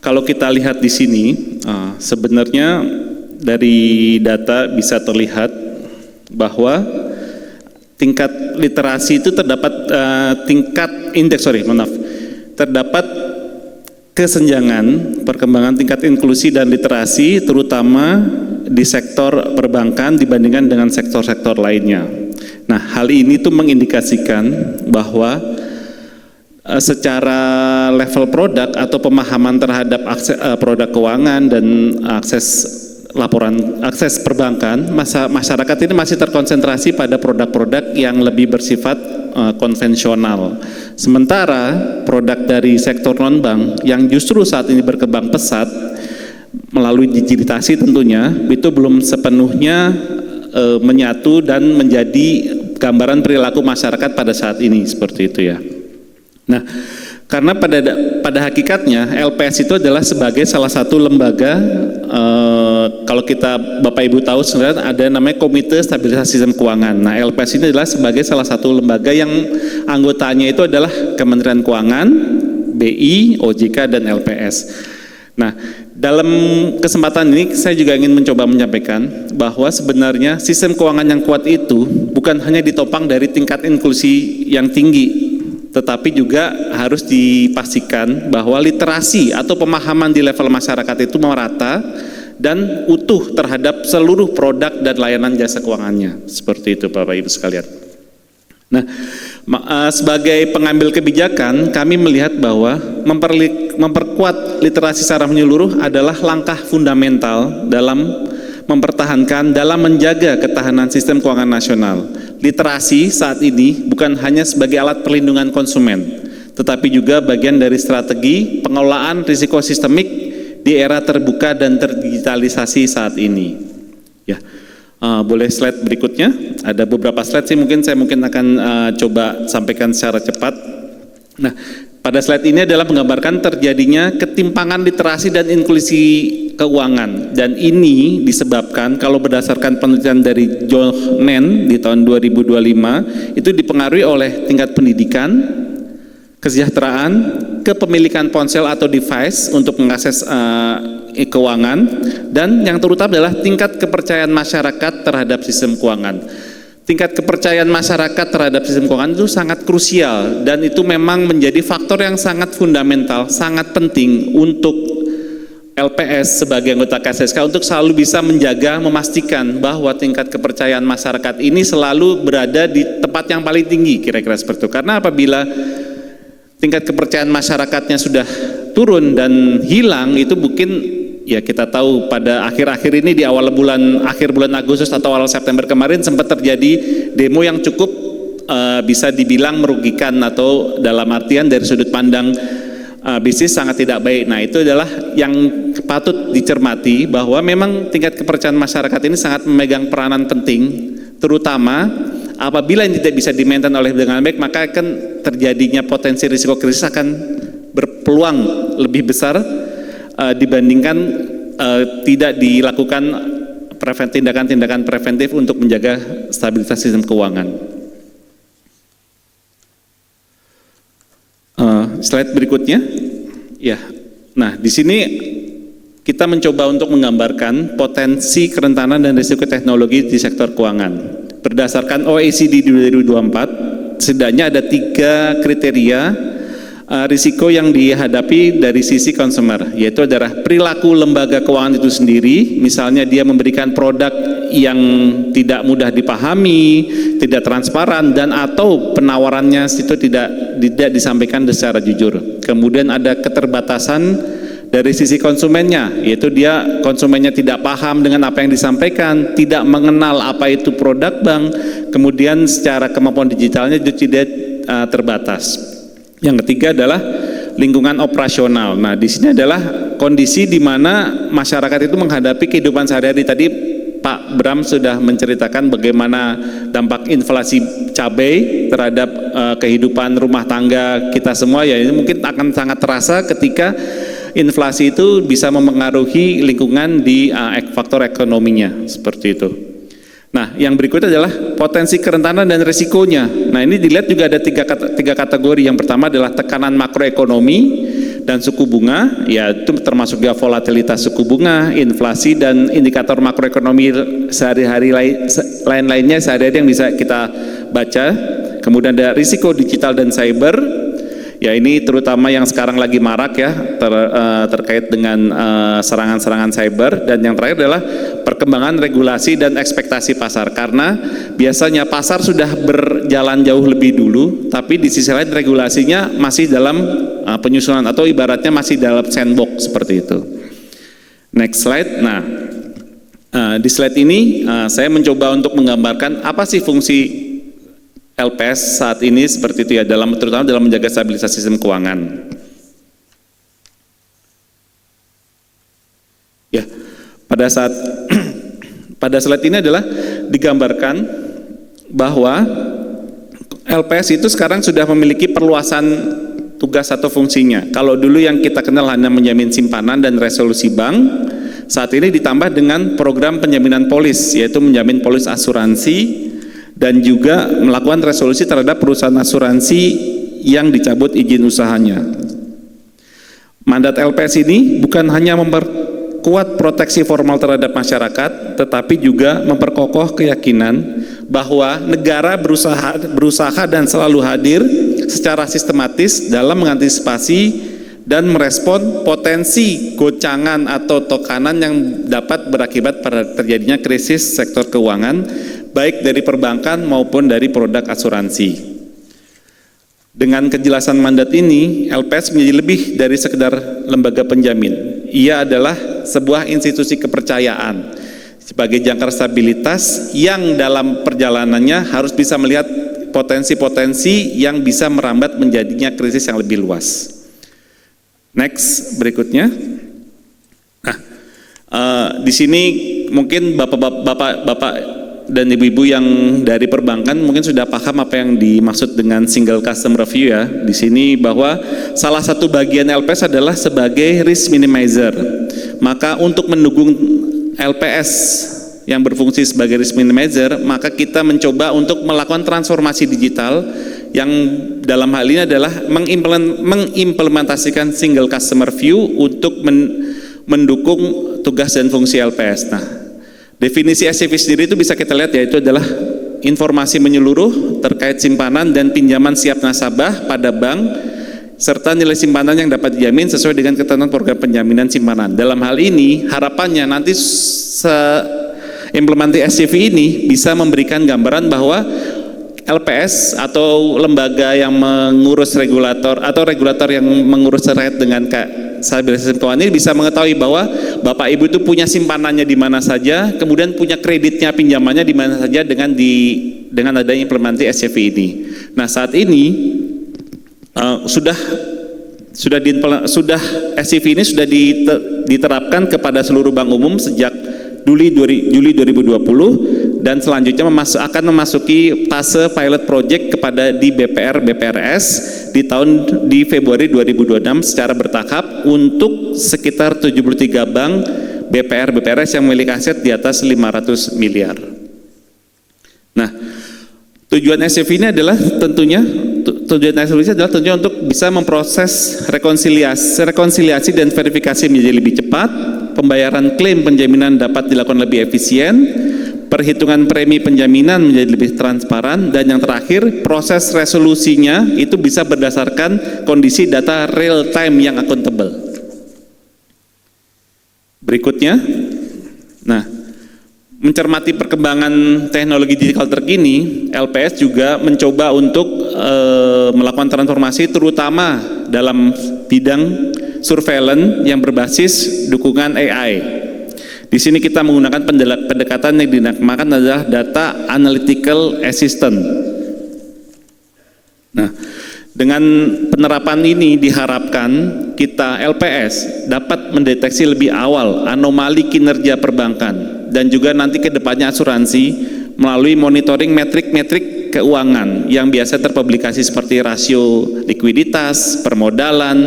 kalau kita lihat di sini, sebenarnya dari data bisa terlihat bahwa tingkat literasi itu terdapat terdapat kesenjangan perkembangan tingkat inklusi dan literasi terutama di sektor perbankan dibandingkan dengan sektor-sektor lainnya. Nah, hal ini tuh mengindikasikan bahwa secara level produk atau pemahaman terhadap produk keuangan dan akses perbankan, masyarakat ini masih terkonsentrasi pada produk-produk yang lebih bersifat konvensional. Sementara produk dari sektor non-bank yang justru saat ini berkembang pesat melalui digitalisasi tentunya, itu belum sepenuhnya menyatu dan menjadi gambaran perilaku masyarakat pada saat ini, seperti itu ya. Nah, karena pada hakikatnya LPS itu adalah sebagai salah satu lembaga, kalau kita Bapak Ibu tahu sebenarnya ada namanya Komite Stabilisasi Sistem Keuangan. Nah, LPS ini adalah sebagai salah satu lembaga yang anggotanya itu adalah Kementerian Keuangan, BI, OJK, dan LPS. Nah, dalam kesempatan ini saya juga ingin mencoba menyampaikan bahwa sebenarnya sistem keuangan yang kuat itu bukan hanya ditopang dari tingkat inklusi yang tinggi, tetapi juga harus dipastikan bahwa literasi atau pemahaman di level masyarakat itu merata dan utuh terhadap seluruh produk dan layanan jasa keuangannya. Seperti itu Bapak Ibu sekalian. Nah, sebagai pengambil kebijakan, kami melihat bahwa memperkuat literasi secara menyeluruh adalah langkah fundamental dalam mempertahankan, dalam menjaga ketahanan sistem keuangan nasional. Literasi saat ini bukan hanya sebagai alat perlindungan konsumen, tetapi juga bagian dari strategi pengelolaan risiko sistemik di era terbuka dan terdigitalisasi saat ini. Ya, boleh slide berikutnya. Ada beberapa slide sih, saya akan coba sampaikan secara cepat. Nah, pada slide ini adalah menggambarkan terjadinya ketimpangan literasi dan inklusi keuangan, dan ini disebabkan kalau berdasarkan penelitian dari John Nen di tahun 2025 itu dipengaruhi oleh tingkat pendidikan, kesejahteraan, kepemilikan ponsel atau device untuk mengakses keuangan, dan yang terutama adalah tingkat kepercayaan masyarakat terhadap sistem keuangan. Tingkat kepercayaan masyarakat terhadap sistem keuangan itu sangat krusial, dan itu memang menjadi faktor yang sangat fundamental, sangat penting untuk LPS sebagai anggota KSSK untuk selalu bisa menjaga, memastikan bahwa tingkat kepercayaan masyarakat ini selalu berada di tempat yang paling tinggi, kira-kira seperti itu. Karena apabila tingkat kepercayaan masyarakatnya sudah turun dan hilang, itu mungkin ya kita tahu pada akhir-akhir ini di akhir bulan Agustus atau awal September kemarin sempat terjadi demo yang cukup bisa dibilang merugikan, atau dalam artian dari sudut pandang bisnis sangat tidak baik. Nah, itu adalah yang patut dicermati bahwa memang tingkat kepercayaan masyarakat ini sangat memegang peranan penting, terutama apabila ini tidak bisa di-maintain oleh dengan baik, maka akan terjadinya potensi risiko krisis akan berpeluang lebih besar dibandingkan tidak dilakukan tindakan-tindakan preventif untuk menjaga stabilitas sistem keuangan. Slide berikutnya, ya. Nah, di sini kita mencoba untuk menggambarkan potensi kerentanan dan risiko teknologi di sektor keuangan. Berdasarkan OECD di 2024, setidaknya ada 3 kriteria risiko yang dihadapi dari sisi consumer, yaitu adalah perilaku lembaga keuangan itu sendiri. Misalnya dia memberikan produk yang tidak mudah dipahami, tidak transparan, dan atau penawarannya itu tidak disampaikan secara jujur. Kemudian ada keterbatasan dari sisi konsumennya, yaitu konsumennya tidak paham dengan apa yang disampaikan, tidak mengenal apa itu produk bank, kemudian secara kemampuan digitalnya juga tidak terbatas. Yang ketiga adalah lingkungan operasional. Nah, di sini adalah kondisi di mana masyarakat itu menghadapi kehidupan sehari-hari. Tadi Pak Bram sudah menceritakan bagaimana dampak inflasi cabai terhadap kehidupan rumah tangga kita semua. Ya, ini mungkin akan sangat terasa ketika inflasi itu bisa memengaruhi lingkungan di faktor ekonominya, seperti itu. Nah, yang berikutnya adalah potensi kerentanan dan risikonya. Nah, ini dilihat juga ada tiga kategori. Yang pertama adalah tekanan makroekonomi, dan suku bunga, ya itu termasuk juga volatilitas suku bunga, inflasi, dan indikator makroekonomi sehari-hari lain-lainnya sehari-hari yang bisa kita baca. Kemudian ada risiko digital dan cyber, ya ini terutama yang sekarang lagi marak ya, terkait dengan serangan-serangan cyber. Dan yang terakhir adalah perkembangan regulasi dan ekspektasi pasar, karena biasanya pasar sudah berjalan jauh lebih dulu, tapi di sisi lain regulasinya masih dalam penyusunan, atau ibaratnya masih dalam sandbox seperti itu. Next slide. Nah, di slide ini saya mencoba untuk menggambarkan apa sih fungsi LPS saat ini seperti itu ya, terutama dalam menjaga stabilitas sistem keuangan. Ya, pada slide ini adalah digambarkan bahwa LPS itu sekarang sudah memiliki perluasan tugas atau fungsinya. Kalau dulu yang kita kenal hanya menjamin simpanan dan resolusi bank, saat ini ditambah dengan program penjaminan polis, yaitu menjamin polis asuransi dan juga melakukan resolusi terhadap perusahaan asuransi yang dicabut izin usahanya. Mandat LPS ini bukan hanya memperkuat proteksi formal terhadap masyarakat, tetapi juga memperkokoh keyakinan bahwa negara berusaha dan selalu hadir secara sistematis dalam mengantisipasi dan merespon potensi goncangan atau tekanan yang dapat berakibat pada terjadinya krisis sektor keuangan, baik dari perbankan maupun dari produk asuransi. Dengan kejelasan mandat ini, LPS menjadi lebih dari sekedar lembaga penjamin. Ia adalah sebuah institusi kepercayaan sebagai jangkar stabilitas yang dalam perjalanannya harus bisa melihat potensi-potensi yang bisa merambat menjadinya krisis yang lebih luas. Next, berikutnya. Nah, di sini mungkin bapak-bapak dan ibu-ibu yang dari perbankan mungkin sudah paham apa yang dimaksud dengan single custom review ya. Di sini bahwa salah satu bagian LPS adalah sebagai risk minimizer. Maka untuk mendukung LPS yang berfungsi sebagai risk minimizer, maka kita mencoba untuk melakukan transformasi digital yang dalam hal ini adalah mengimplementasikan single customer view untuk mendukung tugas dan fungsi LPS. Nah, definisi SCV sendiri itu bisa kita lihat, yaitu adalah informasi menyeluruh terkait simpanan dan pinjaman siap nasabah pada bank serta nilai simpanan yang dapat dijamin sesuai dengan ketentuan program penjaminan simpanan. Dalam hal ini harapannya nanti implementasi SCV ini bisa memberikan gambaran bahwa LPS atau lembaga yang mengurus regulator atau regulator yang mengurus terkait dengan stabilitas sistem keuangan ini bisa mengetahui bahwa Bapak Ibu itu punya simpanannya di mana saja, kemudian punya kreditnya pinjamannya di mana saja dengan adanya implementasi SCV ini. Nah, saat ini SCV ini sudah diterapkan kepada seluruh bank umum sejak Juli 2020 dan selanjutnya akan memasuki fase pilot project kepada di BPRS di Februari 2026 secara bertahap untuk sekitar 73 bank BPRS yang memiliki aset di atas 500 miliar. Nah, tujuan SCV ini adalah tentunya untuk bisa memproses rekonsiliasi dan verifikasi menjadi lebih cepat, pembayaran klaim penjaminan dapat dilakukan lebih efisien, perhitungan premi penjaminan menjadi lebih transparan, dan yang terakhir proses resolusinya itu bisa berdasarkan kondisi data real time yang akuntabel. Berikutnya, nah, mencermati perkembangan teknologi digital terkini, LPS juga mencoba untuk melakukan transformasi terutama dalam bidang surveillance yang berbasis dukungan AI. Di sini kita menggunakan pendekatan yang dinamakan adalah data analytical assistant. Nah, dengan penerapan ini diharapkan kita LPS dapat mendeteksi lebih awal anomali kinerja perbankan dan juga nanti ke depannya asuransi melalui monitoring metrik-metrik keuangan yang biasa terpublikasi seperti rasio likuiditas, permodalan,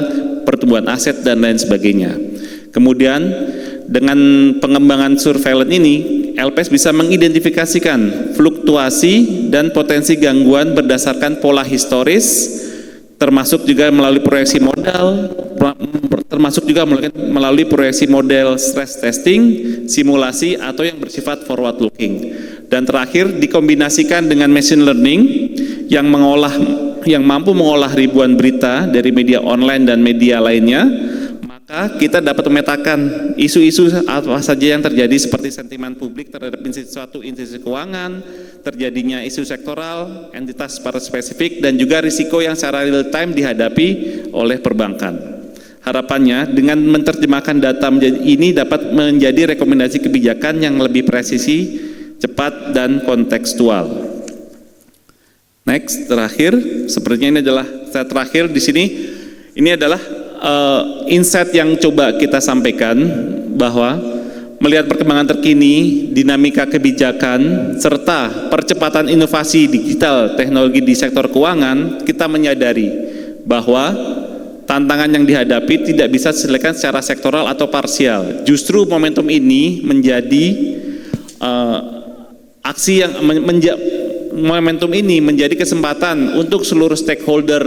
pertumbuhan aset, dan lain sebagainya. Kemudian dengan pengembangan surveillance ini, LPS bisa mengidentifikasikan fluktuasi dan potensi gangguan berdasarkan pola historis, termasuk juga melalui proyeksi modal, termasuk juga melalui proyeksi model stress testing, simulasi atau yang bersifat forward looking. Dan terakhir dikombinasikan dengan machine learning yang mampu mengolah ribuan berita dari media online dan media lainnya, maka kita dapat memetakan isu-isu apa saja yang terjadi seperti sentimen publik terhadap suatu institusi keuangan, terjadinya isu sektoral, entitas pada spesifik, dan juga risiko yang secara real time dihadapi oleh perbankan. Harapannya dengan menerjemahkan data ini dapat menjadi rekomendasi kebijakan yang lebih presisi, cepat, dan kontekstual. Next, terakhir, sepertinya ini adalah saya terakhir di sini. Ini adalah insight yang coba kita sampaikan, bahwa melihat perkembangan terkini, dinamika kebijakan, serta percepatan inovasi digital teknologi di sektor keuangan, kita menyadari bahwa tantangan yang dihadapi tidak bisa diselesaikan secara sektoral atau parsial. Justru momentum ini menjadi momentum ini menjadi kesempatan untuk seluruh stakeholder,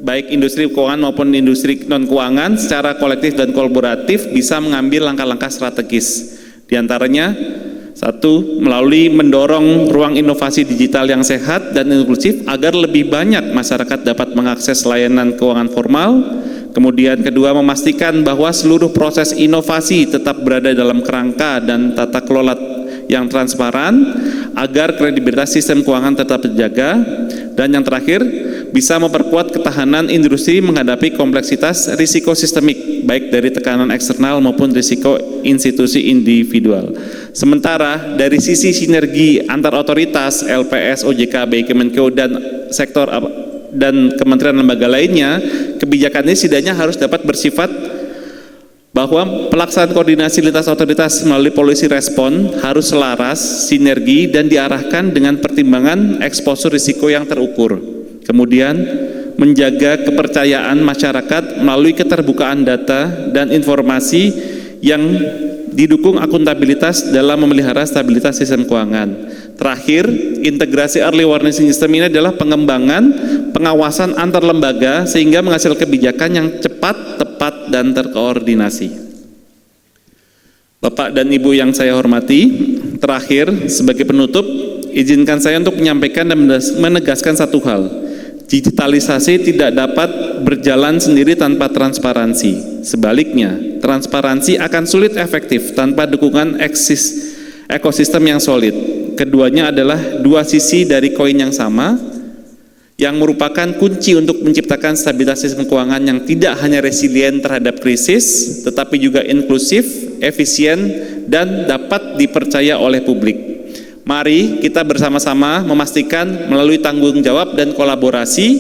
baik industri keuangan maupun industri non-keuangan, secara kolektif dan kolaboratif bisa mengambil langkah-langkah strategis. Di antaranya, satu, melalui mendorong ruang inovasi digital yang sehat dan inklusif agar lebih banyak masyarakat dapat mengakses layanan keuangan formal. Kemudian kedua, memastikan bahwa seluruh proses inovasi tetap berada dalam kerangka dan tata kelola yang transparan agar kredibilitas sistem keuangan tetap terjaga. Dan yang terakhir, bisa memperkuat ketahanan industri menghadapi kompleksitas risiko sistemik, baik dari tekanan eksternal maupun risiko institusi individual. Sementara dari sisi sinergi antar otoritas, LPS, OJK, BI, Kemenkeu, dan sektor dan kementerian lembaga lainnya, kebijakan ini setidaknya harus dapat bersifat bahwa pelaksanaan koordinasi lintas otoritas melalui polisi respon harus selaras, sinergi, dan diarahkan dengan pertimbangan eksposur risiko yang terukur. Kemudian menjaga kepercayaan masyarakat melalui keterbukaan data dan informasi yang didukung akuntabilitas dalam memelihara stabilitas sistem keuangan. Terakhir, integrasi early warning system ini adalah pengembangan pengawasan antar lembaga sehingga menghasilkan kebijakan yang cepat, tepat, dan terkoordinasi. Bapak dan Ibu yang saya hormati, terakhir sebagai penutup, izinkan saya untuk menyampaikan dan menegaskan satu hal. Digitalisasi tidak dapat berjalan sendiri tanpa transparansi. Sebaliknya, transparansi akan sulit efektif tanpa dukungan ekosistem yang solid. Keduanya adalah dua sisi dari koin yang sama, yang merupakan kunci untuk menciptakan stabilitas sistem keuangan yang tidak hanya resilient terhadap krisis, tetapi juga inklusif, efisien, dan dapat dipercaya oleh publik. Mari kita bersama-sama memastikan melalui tanggung jawab dan kolaborasi,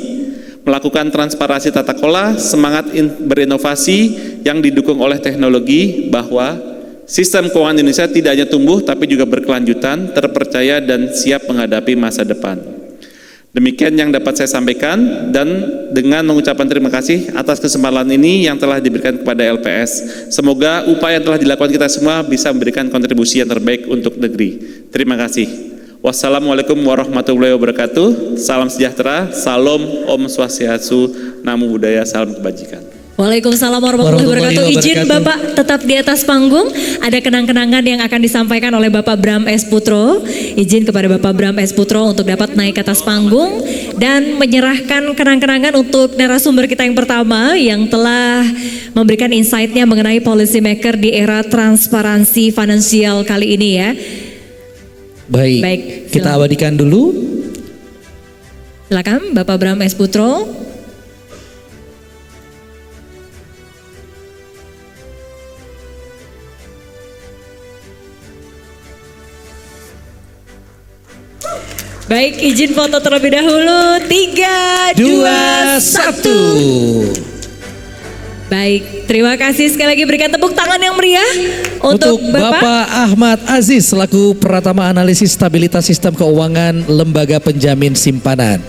melakukan transparansi tata kelola, semangat berinovasi yang didukung oleh teknologi, bahwa sistem keuangan Indonesia tidak hanya tumbuh tapi juga berkelanjutan, terpercaya, dan siap menghadapi masa depan. Demikian yang dapat saya sampaikan, dan dengan mengucapkan terima kasih atas kesempatan ini yang telah diberikan kepada LPS. Semoga upaya yang telah dilakukan kita semua bisa memberikan kontribusi yang terbaik untuk negeri. Terima kasih. Wassalamualaikum warahmatullahi wabarakatuh. Salam sejahtera, salam, Om Swastiastu, Namo Buddhaya, salam kebajikan. Waalaikumsalam warahmatullahi wabarakatuh. Izin Bapak tetap di atas panggung. Ada kenang-kenangan yang akan disampaikan oleh Bapak Bram S. Putro. Izin kepada Bapak Bram S. Putro untuk dapat naik ke atas panggung dan menyerahkan kenang-kenangan untuk narasumber kita yang pertama yang telah memberikan insight-nya mengenai policy maker di era transparansi finansial kali ini ya. Baik, kita abadikan dulu. Silakan Bapak Bram S. Putro. Baik, izin foto terlebih dahulu. 3, 2, 1. Baik, terima kasih sekali lagi, berikan tepuk tangan yang meriah untuk Bapak Ahmad Aziz selaku Pratama Analisis Stabilitas Sistem Keuangan Lembaga Penjamin Simpanan.